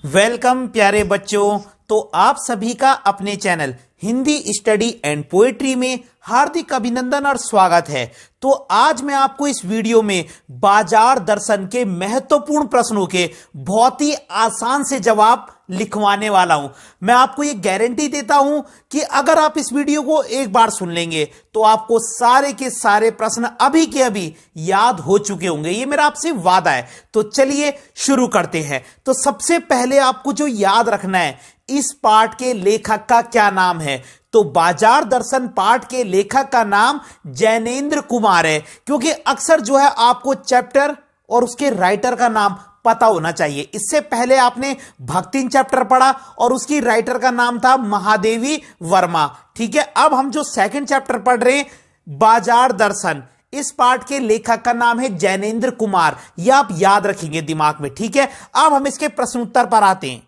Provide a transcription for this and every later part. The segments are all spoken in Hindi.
वेलकम प्यारे बच्चों। तो आप सभी का अपने channel Hindi study and poetry में हार्दिक अभिनंदन और स्वागत है। तो आज मैं आपको इस वीडियो में बाजार दर्शन के महत्वपूर्ण प्रश्नों के बहुत ही आसान से जवाब लिखवाने वाला हूं। मैं आपको ये गारंटी देता हूं कि अगर आप इस वीडियो को एक बार सुन लेंगे तो आपको सारे के सारे प्रश्न अभी के अभी याद हो चुके होंगे। ये मेरा आपसे वादा है। तो चलिए शुरू करते हैं। तो सबसे पहले आपको जो याद रखना है, इस पाठ के लेखक का क्या नाम है। तो बाजार दर्शन पाठ के लेखक का नाम जैनेंद्र कुमार है, क्योंकि अक्सर जो है आपको चैप्टर और उसके राइटर का नाम पता होना चाहिए। इससे पहले आपने भक्तिन चैप्टर पढ़ा और उसकी राइटर का नाम था महादेवी वर्मा। ठीक है, अब हम जो सेकंड चैप्टर पढ़ रहे हैं बाजार दर्शन, इस पाठ के लेखक का नाम है जैनेंद्र कुमार। यह आप याद रखेंगे दिमाग में। ठीक है, अब हम इसके प्रश्न उत्तर पर आते हैं।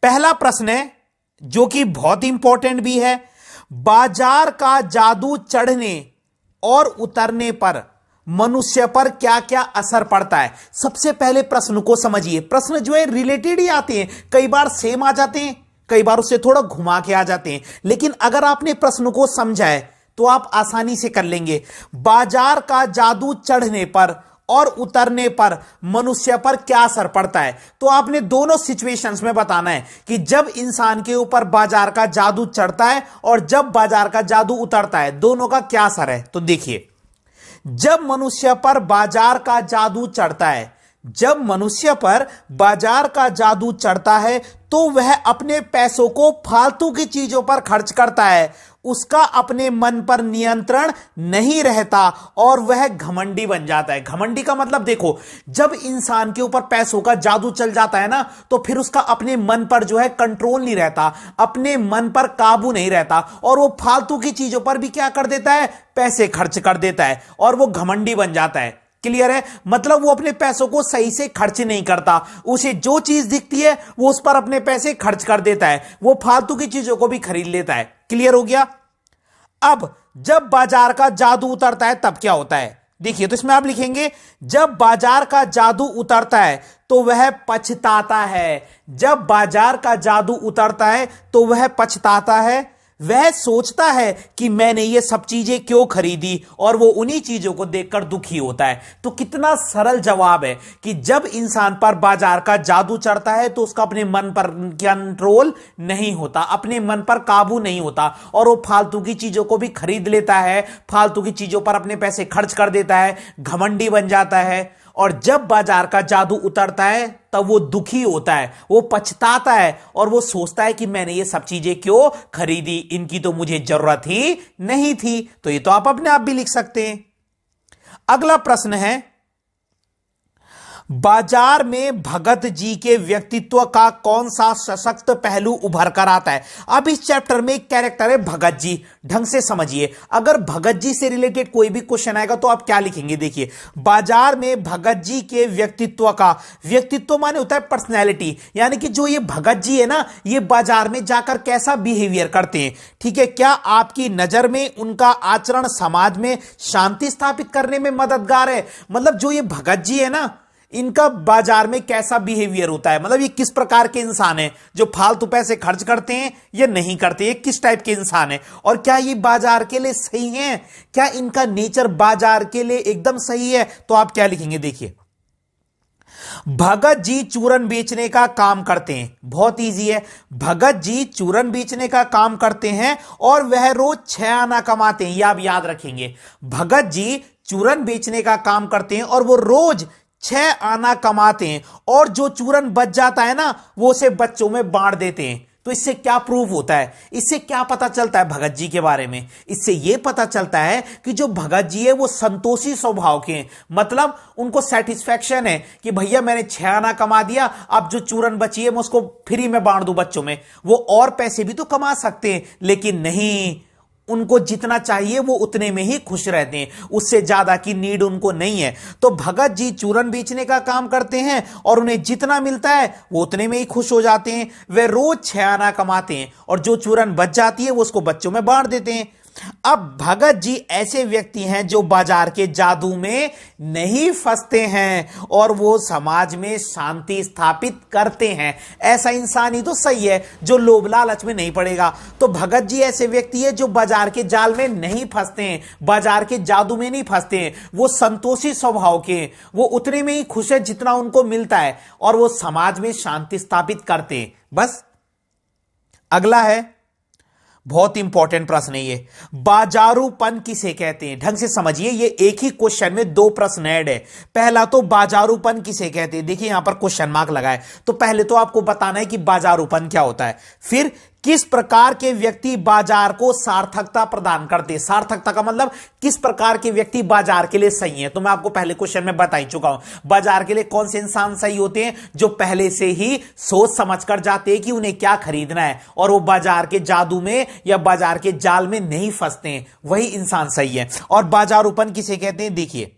पहला प्रश्न है जो कि बहुत इंपॉर्टेंट भी है, बाजार का जादू चढ़ने और उतरने पर मनुष्य पर क्या क्या असर पड़ता है। सबसे पहले प्रश्न को समझिए। प्रश्न जो है रिलेटेड ही आते हैं, कई बार सेम आ जाते हैं, कई बार उससे थोड़ा घुमा के आ जाते हैं, लेकिन अगर आपने प्रश्न को समझा है तो आप आसानी से कर लेंगे। बाजार का जादू चढ़ने पर और उतरने पर मनुष्य पर क्या असर पड़ता है, तो आपने दोनों सिचुएशंस में बताना है कि जब इंसान के ऊपर बाजार का जादू चढ़ता है और जब बाजार का जादू उतरता है, दोनों का क्या असर है। तो देखिए, जब मनुष्य पर बाजार का जादू चढ़ता है, जब मनुष्य पर बाजार का जादू चढ़ता है तो वह अपने पैसों को फालतू की चीजों पर खर्च करता है, उसका अपने मन पर नियंत्रण नहीं रहता और वह घमंडी बन जाता है। घमंडी का मतलब देखो, जब इंसान के ऊपर पैसों का जादू चल जाता है ना, तो फिर उसका अपने मन पर जो है कंट्रोल नहीं रहता, अपने मन पर काबू नहीं रहता और वो फालतू की चीजों पर भी क्या कर देता है, पैसे खर्च कर देता है और वो घमंडी बन जाता है। क्लियर है, मतलब वो अपने पैसों को सही से खर्च नहीं करता, उसे जो चीज दिखती है वो उस पर अपने पैसे खर्च कर देता है, वो फालतू की चीजों को भी खरीद लेता है। क्लियर हो गया। अब जब बाजार का जादू उतरता है तब क्या होता है, देखिए, तो इसमें आप लिखेंगे जब बाजार का जादू उतरता है तो वह पछताता है। जब बाजार का जादू उतरता है तो वह पछताता है, वह सोचता है कि मैंने ये सब चीजें क्यों खरीदी और वो उन्हीं चीजों को देखकर दुखी होता है। तो कितना सरल जवाब है कि जब इंसान पर बाजार का जादू चढ़ता है तो उसका अपने मन पर कंट्रोल नहीं होता, अपने मन पर काबू नहीं होता और वो फालतू की चीजों को भी खरीद लेता है, फालतू की चीजों पर अपने पैसे खर्च कर देता है, घमंडी बन जाता है। और जब बाजार का जादू उतरता है तब वो दुखी होता है, वो पछताता है और वो सोचता है कि मैंने ये सब चीजें क्यों खरीदी, इनकी तो मुझे जरूरत ही नहीं थी। तो ये तो आप अपने आप भी लिख सकते हैं। अगला प्रश्न है, बाजार में भगत जी के व्यक्तित्व का कौन सा सशक्त पहलू उभर कर आता है। अब इस चैप्टर में एक कैरेक्टर है भगत जी, ढंग से समझिए। अगर भगत जी से रिलेटेड कोई भी क्वेश्चन आएगा तो आप क्या लिखेंगे, देखिए, बाजार में भगत जी के व्यक्तित्व का, व्यक्तित्व माने होता है पर्सनैलिटी, यानी कि जो ये भगत जी है ना, ये बाजार में जाकर कैसा बिहेवियर करते हैं। ठीक है, क्या आपकी नजर में उनका आचरण समाज में शांति स्थापित करने में मददगार है। मतलब जो ये भगत जी है ना, इनका बाजार में कैसा बिहेवियर होता है, मतलब ये किस प्रकार के इंसान है, जो फालतू पैसे खर्च करते हैं या नहीं करते, ये किस टाइप के इंसान है और क्या ये बाजार के लिए सही है, क्या इनका नेचर बाजार के लिए एकदम सही है। तो आप क्या लिखेंगे, देखिए, भगत जी चूरन बेचने का काम करते हैं। बहुत इजी है, भगत जी चूरन बेचने का काम करते हैं और वह रोज 6 आना कमाते हैं। यह आप याद रखेंगे, भगत जी चूरन बेचने का काम करते हैं और वो रोज 6 आना कमाते हैं और जो चूरन बच जाता है ना, वो उसे बच्चों में बांट देते हैं। तो इससे क्या प्रूव होता है, इससे क्या पता चलता है भगत जी के बारे में। इससे यह पता चलता है कि जो भगत जी है वो संतोषी स्वभाव के हैं, मतलब उनको सेटिस्फैक्शन है कि भैया मैंने 6 आना कमा दिया, अब जो चूरन बची है मैं उसको फ्री में बांट दूं बच्चों में। वो और पैसे भी तो कमा सकते हैं, लेकिन नहीं, उनको जितना चाहिए वो उतने में ही खुश रहते हैं, उससे ज्यादा की नीड उनको नहीं है। तो भगत जी चूरन बेचने का काम करते हैं और उन्हें जितना मिलता है वो उतने में ही खुश हो जाते हैं। वे रोज 6 आना कमाते हैं और जो चूरन बच जाती है वो उसको बच्चों में बांट देते हैं। अब भगत जी ऐसे व्यक्ति हैं जो बाजार के जादू में नहीं फंसते हैं और वो समाज में शांति स्थापित करते हैं। ऐसा इंसान ही तो सही है जो लोभ लालच में नहीं पड़ेगा। तो भगत जी ऐसे व्यक्ति है जो बाजार के जाल में नहीं फंसते हैं, बाजार के जादू में नहीं फंसते हैं। वो संतोषी स्वभाव के, वो उतने में ही खुश है जितना उनको मिलता है और वो समाज में शांति स्थापित करते हैं। बस। अगला है, बहुत इंपॉर्टेंट प्रश्न है ये, बाजारूपन किसे कहते हैं? ढंग से समझिए, ये एक ही क्वेश्चन में दो प्रश्न ऐड है। पहला तो बाजारूपन किसे कहते हैं, देखिए यहां पर क्वेश्चन मार्क लगा है। तो पहले तो आपको बताना है कि बाजारूपन क्या होता है, फिर किस प्रकार के व्यक्ति बाजार को सार्थकता प्रदान करते हैं। सार्थकता का मतलब किस प्रकार के व्यक्ति बाजार के लिए सही है। तो मैं आपको पहले क्वेश्चन में बता ही चुका हूं, बाजार के लिए कौन से इंसान सही होते हैं, जो पहले से ही सोच समझ कर जाते हैं कि उन्हें क्या खरीदना है और वो बाजार के जादू में या बाजार के जाल में नहीं फंसते हैं, वही इंसान सही है। और बाजारूपन किसे कहते हैं, देखिए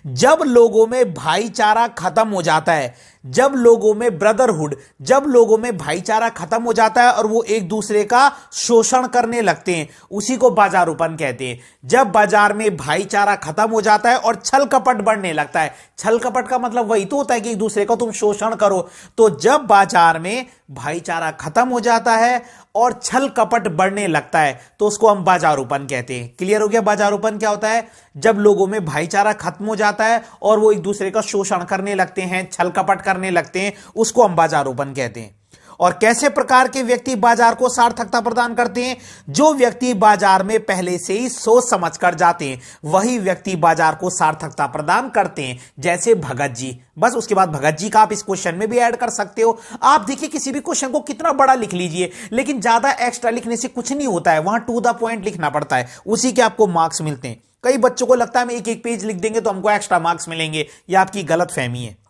जब लोगों में भाईचारा खत्म हो जाता है, जब लोगों में ब्रदरहुड, जब लोगों में भाईचारा खत्म हो जाता है और वो एक दूसरे का शोषण करने लगते हैं, उसी को बाजारूपन कहते हैं। जब बाजार में भाईचारा खत्म हो जाता है और छल कपट बढ़ने लगता है, छल कपट का मतलब वही तो होता है कि एक दूसरे का तुम शोषण करो। तो जब बाजार में भाईचारा खत्म हो जाता है और छल कपट बढ़ने लगता है तो उसको हम बाजारूपन कहते हैं। क्लियर हो गया बाजारूपन क्या होता है? जब लोगों में भाईचारा खत्म हो जाता है और वो एक दूसरे का शोषण करने लगते हैं, छल कपट करने लगते हैं, उसको हम बाजारूपन कहते हैं। और कैसे प्रकार के व्यक्ति बाजार को सार्थकता प्रदान करते हैं? जो व्यक्ति बाजार में पहले से ही सोच समझ कर जाते हैं, वही व्यक्ति बाजार को सार्थकता प्रदान करते हैं, जैसे भगत जी। बस। उसके बाद भगत जी का आप इस क्वेश्चन में भी ऐड कर सकते हो। आप देखिए किसी भी क्वेश्चन को कितना बड़ा लिख लीजिए, लेकिन ज्यादा एक्स्ट्रा लिखने से कुछ नहीं होता है, वहां टू द पॉइंट लिखना पड़ता है, उसी के आपको मार्क्स मिलते हैं। कई बच्चों को लगता है हम एक एक पेज लिख देंगे तो हमको एक्स्ट्रा मार्क्स मिलेंगे, यह आपकी गलत फहमी है।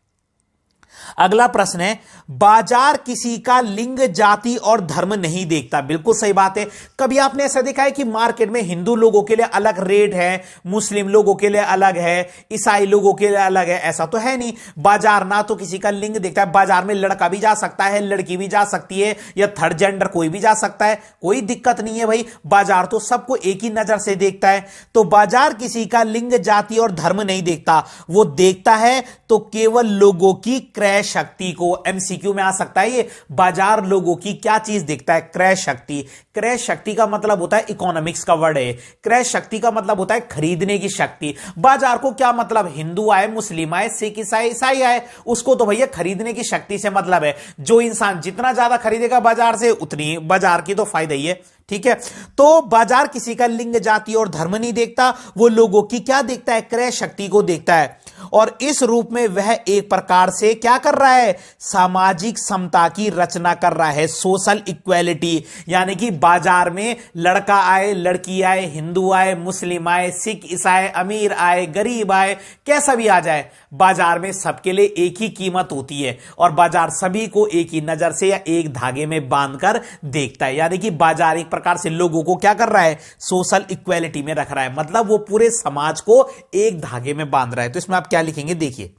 अगला प्रश्न है, बाजार किसी का लिंग, जाति और धर्म नहीं देखता। बिल्कुल सही बात है। कभी आपने ऐसा देखा है कि मार्केट में हिंदू लोगों के लिए अलग रेट है, मुस्लिम लोगों के लिए अलग है, ईसाई लोगों के लिए अलग है? ऐसा तो है नहीं। बाजार ना तो किसी का लिंग देखता है, बाजार में लड़का भी जा सकता है, लड़की भी जा सकती है, या थर्ड जेंडर कोई भी जा सकता है, कोई दिक्कत नहीं है भाई। बाजार तो सबको एक ही नजर से देखता है। तो बाजार किसी का लिंग, जाति और धर्म नहीं देखता। वो देखता है तो केवल लोगों की क्रय शक्ति को। एमसीक्यू में आ सकता है ये, बाजार लोगों की क्या चीज देखता है? क्रय शक्ति। क्रय शक्ति का मतलब होता है, इकोनॉमिक्स का वर्ड है, क्रय शक्ति का मतलब होता है खरीदने की शक्ति। बाजार को क्या मतलब, हिंदू आए, मुस्लिम आए, सिख ईसाई, ईसाई आए, उसको तो भैया खरीदने की शक्ति से मतलब है। जो इंसान जितना ज्यादा खरीदेगा बाजार से, उतनी बाजार की तो फायदा ही है। ठीक है। तो बाजार किसी का लिंग, जाति और धर्म नहीं देखता, वो लोगों की क्या देखता है? क्रय शक्ति को देखता है। और इस रूप में वह एक प्रकार से क्या कर रहा है? सामाजिक समता की रचना कर रहा है, सोशल इक्वालिटी। यानी कि बाजार में लड़का आए, लड़की आए, हिंदू आए, मुस्लिम आए, सिख ईसाई, अमीर आए, गरीब आए, कैसा भी आ जाए, बाजार में सबके लिए एक ही कीमत होती है और बाजार सभी को एक ही नजर से या एक धागे में बांधकर देखता है। यानी कि बाजार एक प्रकार से लोगों को क्या कर रहा है? सोशल इक्वालिटी में रख रहा है, मतलब वो पूरे समाज को एक धागे में बांध रहा है। तो इसमें आप क्या लिखेंगे, देखिए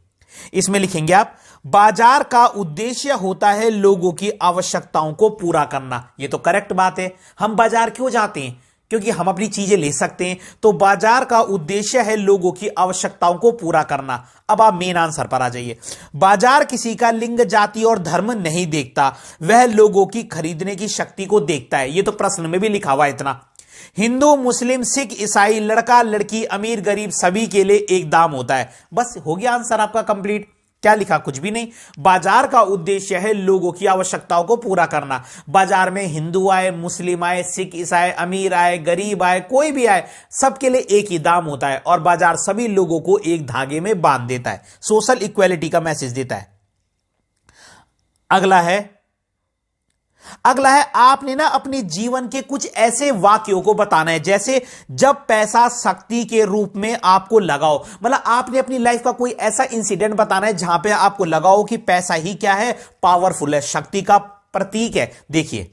इसमें लिखेंगे आप, बाजार का उद्देश्य होता है लोगों की आवश्यकताओं को पूरा करना। ये तो करेक्ट बात है। हम बाजार क्यों जाते हैं? क्योंकि हम अपनी चीजें ले सकते हैं। तो बाजार का उद्देश्य है लोगों की आवश्यकताओं को पूरा करना। अब आप मेन आंसर पर आ जाइए। बाजार किसी का लिंग, जाति और धर्म नहीं देखता, वह लोगों की खरीदने की शक्ति को देखता है। ये तो प्रश्न में भी लिखा हुआ है इतना। हिंदू, मुस्लिम, सिख, ईसाई, लड़का, लड़की, अमीर, गरीब, सभी के लिए एक दाम होता है। बस हो गया आंसर आपका कंप्लीट। क्या लिखा? कुछ भी नहीं। बाजार का उद्देश्य है लोगों की आवश्यकताओं को पूरा करना। बाजार में हिंदू आए, मुस्लिम आए, सिख ईसाई, अमीर आए, गरीब आए, कोई भी आए, सबके लिए एक ही दाम होता है और बाजार सभी लोगों को एक धागे में बांध देता है, सोशल इक्वालिटी का मैसेज देता है। अगला है आपने ना अपने जीवन के कुछ ऐसे वाक्यों को बताना है, जैसे जब पैसा शक्ति के रूप में आपको लगाओ। मतलब आपने अपनी लाइफ का कोई ऐसा इंसिडेंट बताना है जहां पे आपको लगाओ कि पैसा ही क्या है? पावरफुल है, शक्ति का प्रतीक है। देखिए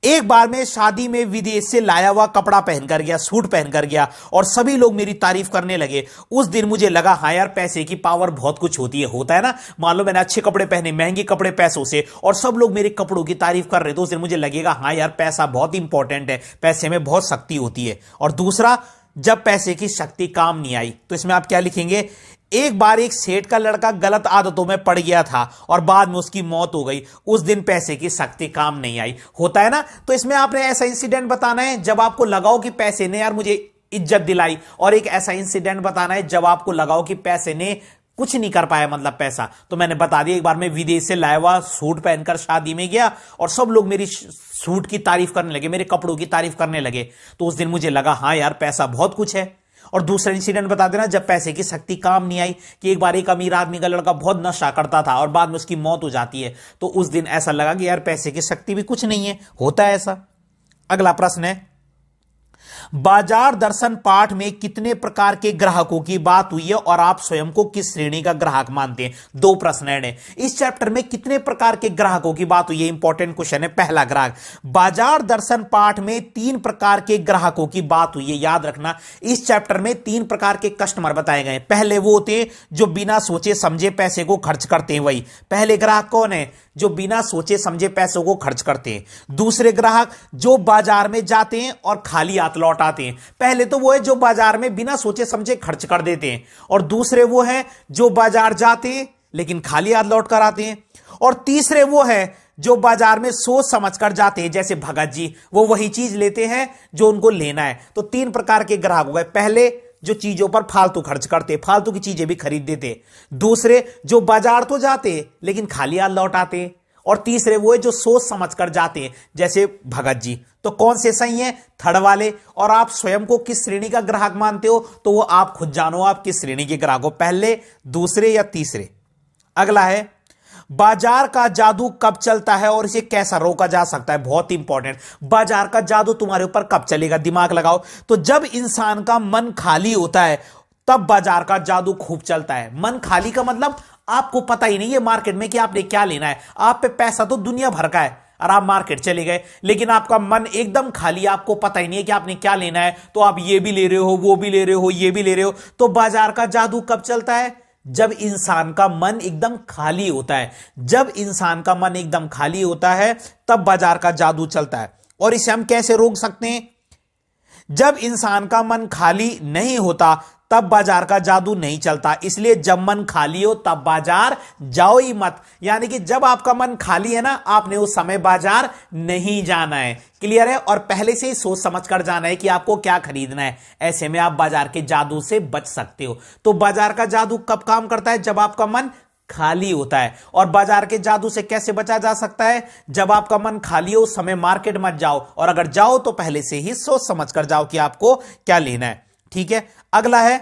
एक बार मैं शादी में विदेश से लाया हुआ कपड़ा पहनकर गया, सूट पहनकर गया और सभी लोग मेरी तारीफ करने लगे। उस दिन मुझे लगा हाँ यार, पैसे की पावर बहुत कुछ होती है, होता है ना। मान लो मैंने अच्छे कपड़े पहने, महंगे कपड़े पैसों से, और सब लोग मेरे कपड़ों की तारीफ कर रहे थे, उस दिन मुझे लगेगा हाँ यार, पैसा बहुत इंपॉर्टेंट है, पैसे में बहुत शक्ति होती है। और दूसरा, जब पैसे की शक्ति काम नहीं आई, तो इसमें आप क्या लिखेंगे, एक बार एक सेठ का लड़का गलत आदतों में पड़ गया था और बाद में उसकी मौत हो गई, उस दिन पैसे की शक्ति काम नहीं आई, होता है ना। तो इसमें आपने ऐसा इंसिडेंट बताना है जब आपको लगाओ कि पैसे ने यार मुझे इज्जत दिलाई, और एक ऐसा इंसिडेंट बताना है जब आपको लगाओ कि पैसे ने कुछ नहीं कर पाया, मतलब पैसा। तो मैंने बता दिया, एक बार मैं विदेश से लाया हुआ सूट पहनकर शादी में गया और सब लोग मेरी सूट की तारीफ करने लगे, मेरे कपड़ों की तारीफ करने लगे, तो उस दिन मुझे लगा हाँ यार, पैसा बहुत कुछ है। और दूसरा इंसिडेंट बता देना जब पैसे की शक्ति काम नहीं आई, कि एक बार एक अमीर आदमी का लड़का बहुत नशा करता था और बाद में उसकी मौत हो जाती है, तो उस दिन ऐसा लगा कि यार पैसे की शक्ति भी कुछ नहीं है, होता है ऐसा। अगला प्रश्न है, बाजार दर्शन पाठ में कितने प्रकार के ग्राहकों की बात हुई है और आप स्वयं को किस श्रेणी का ग्राहक मानते हैं। दो प्रश्न है इस चैप्टर में, कितने प्रकार के ग्राहकों की बात हुई है, इंपॉर्टेंट क्वेश्चन है। पहला ग्राहक, बाजार दर्शन पाठ में 3 प्रकार के ग्राहकों की बात हुई है, याद रखना। इस चैप्टर में 3 प्रकार के कस्टमर बताए गए। पहले वो होते हैं जो बिना सोचे समझे पैसे को खर्च करते हैं, वही पहले ग्राहक कौन है, जो बिना सोचे समझे पैसों को खर्च करते हैं। दूसरे ग्राहक जो बाजार में जाते हैं और खाली हाथ लौट आते हैं। पहले तो वो है जो बाजार में बिना सोचे समझे खर्च कर देते हैं, और दूसरे वो है जो बाजार जाते हैं लेकिन खाली हाथ लौट कर आते हैं, और तीसरे वो है जो बाजार में सोच समझ कर जाते हैं, जैसे भगत जी, वो वही चीज लेते हैं जो उनको लेना है। तो 3 प्रकार के ग्राहक हो गए। पहले जो चीजों पर फालतू खर्च करते, फालतू की चीजें भी खरीद देते। दूसरे जो बाजार तो जाते लेकिन खाली हाथ लौट आते। और तीसरे वो है जो सोच समझ कर जाते हैं, जैसे भगत जी। तो कौन से सही हैं, थर्ड वाले। और आप स्वयं को किस श्रेणी का ग्राहक मानते हो, तो वो आप खुद जानो, आप किस श्रेणी के ग्राहक हो, पहले, दूसरे या तीसरे। अगला है, बाजार का जादू कब चलता है और इसे कैसा रोका जा सकता है। बहुत इंपॉर्टेंट, बाजार का जादू तुम्हारे ऊपर कब चलेगा, दिमाग लगाओ। तो जब इंसान का मन खाली होता है तब बाजार का जादू खूब चलता है। मन खाली का मतलब आपको पता ही नहीं है मार्केट में कि आपने क्या लेना है, आप पे पैसा तो दुनिया भर का है और आप मार्केट चले गए, लेकिन आपका मन एकदम खाली, आपको पता ही नहीं है कि आपने क्या लेना है, तो आप ये भी ले रहे हो, वो भी ले रहे हो, ये भी ले रहे हो। तो बाजार का जादू कब चलता है, जब इंसान का मन एकदम खाली होता है। जब इंसान का मन एकदम खाली होता है तब बाजार का जादू चलता है। और इसे हम कैसे रोक सकते हैं, जब इंसान का मन खाली नहीं होता तब बाजार का जादू नहीं चलता। इसलिए जब मन खाली हो तब बाजार जाओ ही मत। यानी कि जब आपका मन खाली है ना, आपने उस समय बाजार नहीं जाना है। क्लियर है। और पहले से ही सोच समझ कर जाना है कि आपको क्या खरीदना है। ऐसे में आप बाजार के जादू से बच सकते हो। तो बाजार का जादू कब काम करता है, जब आपका मन खाली होता है। और बाजार के जादू से कैसे बचा जा सकता है, जब आपका मन खाली हो उस समय मार्केट मत जाओ, और अगर जाओ तो पहले से ही सोच समझ कर जाओ कि आपको क्या लेना है। ठीक है। अगला है,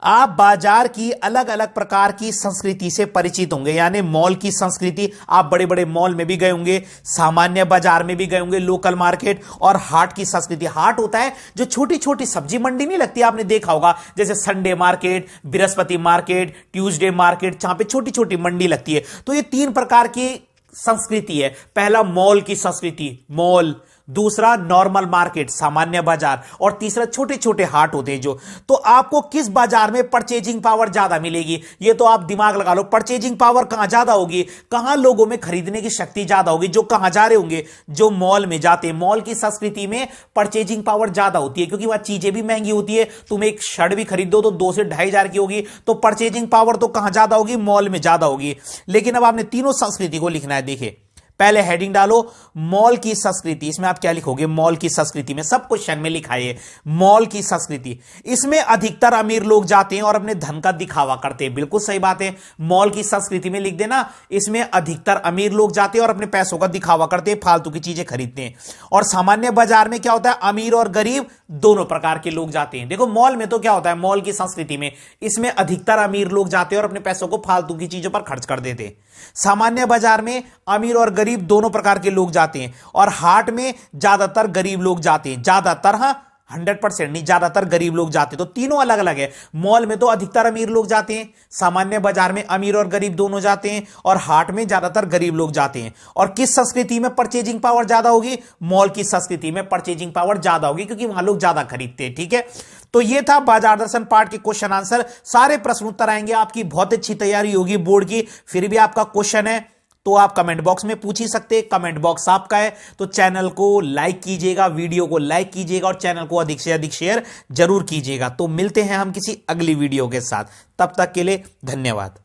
आप बाजार की अलग अलग प्रकार की संस्कृति से परिचित होंगे। यानी मॉल की संस्कृति, आप बड़े बड़े मॉल में भी गए होंगे, सामान्य बाजार में भी गए होंगे, लोकल मार्केट। और हाट की संस्कृति, हाट होता है जो छोटी छोटी सब्जी मंडी नहीं लगती, आपने देखा होगा, जैसे Sunday market, Brihaspati market, Tuesday market, जहां पे छोटी छोटी मंडी लगती है। तो ये 3 प्रकार की संस्कृति है। पहला मॉल की संस्कृति, मॉल। दूसरा नॉर्मल मार्केट, सामान्य बाजार। और तीसरा छोटे छोटे हाट होते हैं जो। तो आपको किस बाजार में परचेजिंग पावर ज्यादा मिलेगी, ये तो आप दिमाग लगा लो। परचेजिंग पावर कहां ज्यादा होगी, कहां लोगों में खरीदने की शक्ति ज्यादा होगी, जो कहां जा रहे होंगे, जो मॉल में जाते हैं। मॉल की संस्कृति में परचेजिंग पावर ज्यादा होती है, क्योंकि वहां चीजें भी महंगी होती है। तुम एक शर्ट भी खरीदो तो 2 से 2,500 की होगी। तो परचेजिंग पावर तो कहां ज्यादा होगी, मॉल में ज्यादा होगी। लेकिन अब आपने तीनों संस्कृति को लिखना है। देखिए, पहले हेडिंग डालो मॉल की संस्कृति। इसमें आप क्या लिखोगे, मॉल की संस्कृति में। सब क्वेश्चन में लिखा है मॉल की संस्कृति। इसमें अधिकतर अमीर लोग जाते हैं और अपने धन का दिखावा करते हैं। बिल्कुल सही बात है। मॉल की संस्कृति में लिख देना, इसमें अधिकतर अमीर लोग जाते हैं और अपने पैसों का दिखावा करते हैं, फालतू की चीजें खरीदते हैं। और सामान्य बाजार में क्या होता है, अमीर और गरीब दोनों प्रकार के लोग जाते हैं। देखो मॉल में तो क्या होता है, मॉल की संस्कृति में इसमें अधिकतर अमीर लोग जाते हैं और अपने पैसों को फालतू की चीजों पर खर्च कर देते हैं। सामान्य बाजार में अमीर और गरीब दोनों प्रकार के लोग जाते हैं। और हाट में ज्यादातर गरीब लोग जाते हैं, ज्यादातर। हां, 100% नहीं, ज्यादातर गरीब लोग जाते, तो तीनों अलग अलग है। मॉल में तो अधिकतर अमीर लोग जाते हैं, सामान्य बाजार में अमीर और गरीब दोनों जाते हैं, और हाट में ज्यादातर गरीब लोग जाते हैं। और किस संस्कृति में परचेजिंग पावर ज्यादा होगी? मॉल की संस्कृति में परचेजिंग पावर ज्यादा होगी, क्योंकि वहां लोग ज्यादा खरीदते हैं। ठीक है, तो ये था बाजार दर्शन पार्ट के क्वेश्चन आंसर। सारे प्रश्न उत्तर आएंगे, आपकी बहुत अच्छी तैयारी होगी बोर्ड की। फिर भी आपका क्वेश्चन है तो आप कमेंट बॉक्स में पूछ ही सकते हैं, कमेंट बॉक्स आपका है। तो चैनल को लाइक कीजिएगा, वीडियो को लाइक कीजिएगा, और चैनल को अधिक से अधिक शेयर जरूर कीजिएगा। तो मिलते हैं हम किसी अगली वीडियो के साथ, तब तक के लिए धन्यवाद।